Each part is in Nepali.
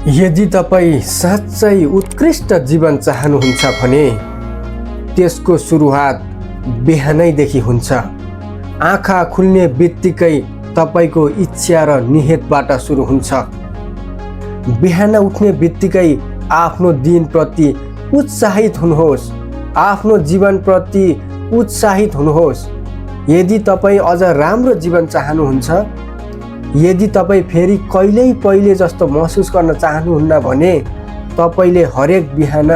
यदि तपाईँ साँच्चै उत्कृष्ट जीवन चाहनुहुन्छ भने त्यसको सुरुवात बिहानैदेखि हुन्छ। आँखा खुल्ने बित्तिकै तपाईँको इच्छा र नियतबाट सुरु हुन्छ। बिहान उठ्ने बित्तिकै आफ्नो दिनप्रति उत्साहित हुनुहोस्, आफ्नो जीवनप्रति उत्साहित हुनुहोस्। यदि तपाईँ अझ राम्रो जीवन चाहनुहुन्छ, यदि तपाईँ फेरि कहिल्यै पहिले जस्तो महसुस गर्न चाहनुहुन्न भने तपाईँले हरेक बिहान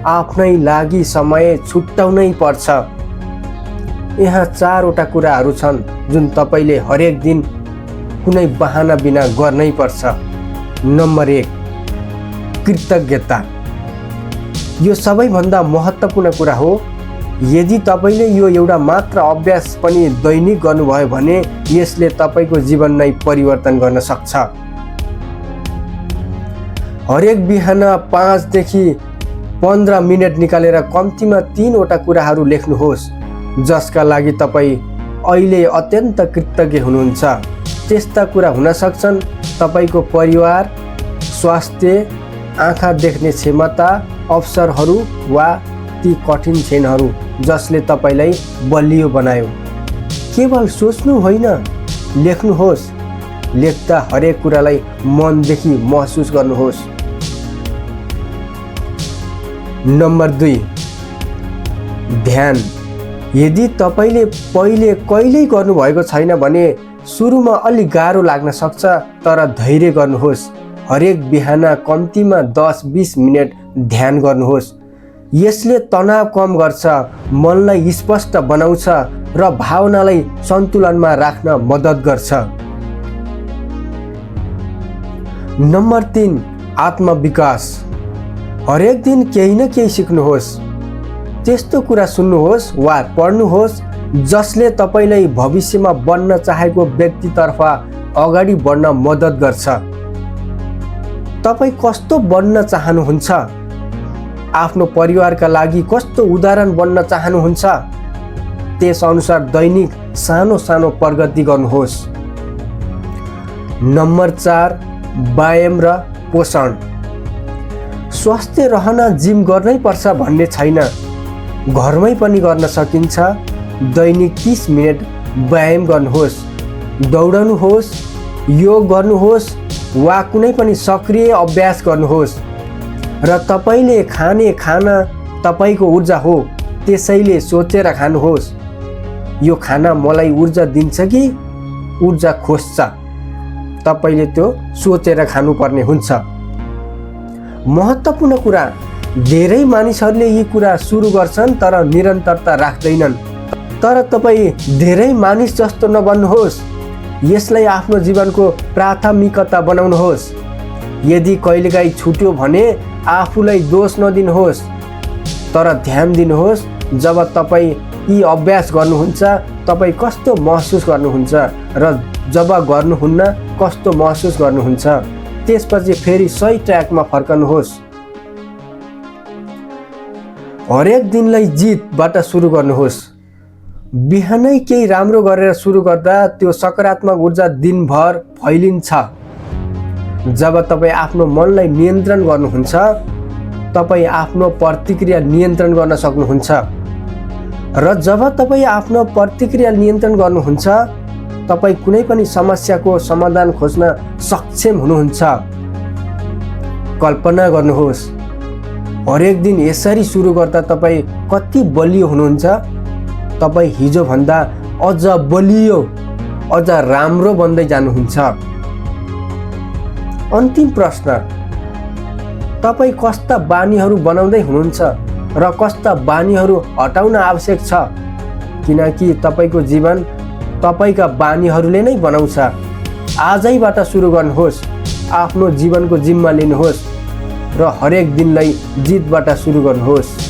आफ्नै लागि समय छुट्याउनै पर्छ। यहाँ 4वटा कुराहरू छन् जुन तपाईँले हरेक दिन कुनै बहाना बिना गर्नै पर्छ। नम्बर 1, कृतज्ञता। यो सबैभन्दा महत्त्वपूर्ण कुरा हो। यदि तपाईँले यो एउटा मात्र अभ्यास पनि दैनिक गर्नुभयो भने यसले तपाईँको जीवन नै परिवर्तन गर्न सक्छ। हरेक बिहान 5 देखि 15 मिनेट निकालेर कम्तीमा 3वटा कुराहरू लेख्नुहोस् जसका लागि तपाईँ अहिले अत्यन्त कृतज्ञ हुनुहुन्छ। त्यस्ता कुरा हुन सक्छन् तपाईँको परिवार, स्वास्थ्य, आँखा देख्ने क्षमता, अवसरहरू वा ती कठिन क्षणहरू जसले तपाईँलाई बलियो बनायो। केवल सोच्नु होइन, लेख्नुहोस्। लेख्दा हरेक कुरालाई मनदेखि महसुस गर्नुहोस्। नम्बर 2, ध्यान। यदि तपाईँले पहिले कहिल्यै गर्नुभएको छैन भने सुरुमा अलि गाह्रो लाग्न सक्छ, तर धैर्य गर्नुहोस्। हरेक बिहान कम्तीमा 10-20 मिनेट ध्यान गर्नुहोस्। यसले तनाव कम गर्छ, मनलाई स्पष्ट बनाउँछ र भावनालाई सन्तुलनमा राख्न मद्दत गर्छ। नम्बर 3, आत्मविकास। हरेक दिन केही न केही सिक्नुहोस्। त्यस्तो कुरा सुन्नुहोस् वा पढ्नुहोस् जसले तपाईँलाई भविष्यमा बन्न चाहेको व्यक्तितर्फ अगाडि बढ्न मद्दत गर्छ। तपाईँ कस्तो बन्न चाहनुहुन्छ? आफ्नो परिवारका लागि कस्तो उदाहरण बन्न चाहनुहुन्छ? त्यसअनुसार दैनिक सानो सानो प्रगति गर्नुहोस्। नम्बर 4, व्यायाम र पोषण। स्वस्थ रहन जिम गर्नै पर्छ भन्ने छैन, घरमै पनि गर्न सकिन्छ। दैनिक 30 मिनेट व्यायाम गर्नुहोस्, दौडनुहोस्, योग गर्नुहोस् वा कुनै पनि सक्रिय अभ्यास गर्नुहोस्। र तपाईँले खाने खाना तपाईँको ऊर्जा हो, त्यसैले सोचेर खानुहोस्, यो खाना मलाई ऊर्जा दिन्छ कि ऊर्जा खोज्छ। तपाईँले त्यो सोचेर खानुपर्ने हुन्छ। महत्त्वपूर्ण कुरा, धेरै मानिसहरूले यी कुरा सुरु गर्छन् तर निरन्तरता राख्दैनन्। तर तपाईँ धेरै मानिस जस्तो नबन्नुहोस्। यसलाई आफ्नो जीवनको प्राथमिकता बनाउनुहोस्। यदि कहिलेकाहीँ छुट्यो भने आफूलाई दोष नदिनुहोस्, तर ध्यान दिनुहोस् जब तपाईँ यी अभ्यास गर्नुहुन्छ तपाईँ कस्तो महसुस गर्नुहुन्छ र जब गर्नुहुन्न कस्तो महसुस गर्नुहुन्छ। त्यसपछि फेरि सही ट्र्याकमा फर्कनुहोस्। हरेक दिनलाई जितबाट सुरु गर्नुहोस्। बिहानै केही राम्रो गरेर सुरु गर्दा त्यो सकारात्मक ऊर्जा दिनभर फैलिन्छ। जब तपाईँ आफ्नो मनलाई नियन्त्रण गर्नुहुन्छ, तपाईँ आफ्नो प्रतिक्रिया नियन्त्रण गर्न सक्नुहुन्छ। र जब तपाईँ आफ्नो प्रतिक्रिया नियन्त्रण गर्नुहुन्छ, तपाईँ कुनै पनि समस्याको समाधान खोज्न सक्षम हुनुहुन्छ। कल्पना गर्नुहोस्, हरेक दिन यसरी सुरु गर्दा तपाईँ कति बलियो हुनुहुन्छ। तपाईँ हिजोभन्दा अझ बलियो, अझ राम्रो बन्दै जानुहुन्छ। अन्तिम प्रश्न, तपाईँ कस्ता बानीहरू बनाउँदै हुनुहुन्छ र कस्ता बानीहरू हटाउन आवश्यक छ? किनकि तपाईँको जीवन तपाईँका बानीहरूले नै बनाउँछ। आजैबाट सुरु गर्नुहोस्, आफ्नो जीवनको जिम्मा लिनुहोस् र हरेक दिनलाई जितबाट सुरु गर्नुहोस्।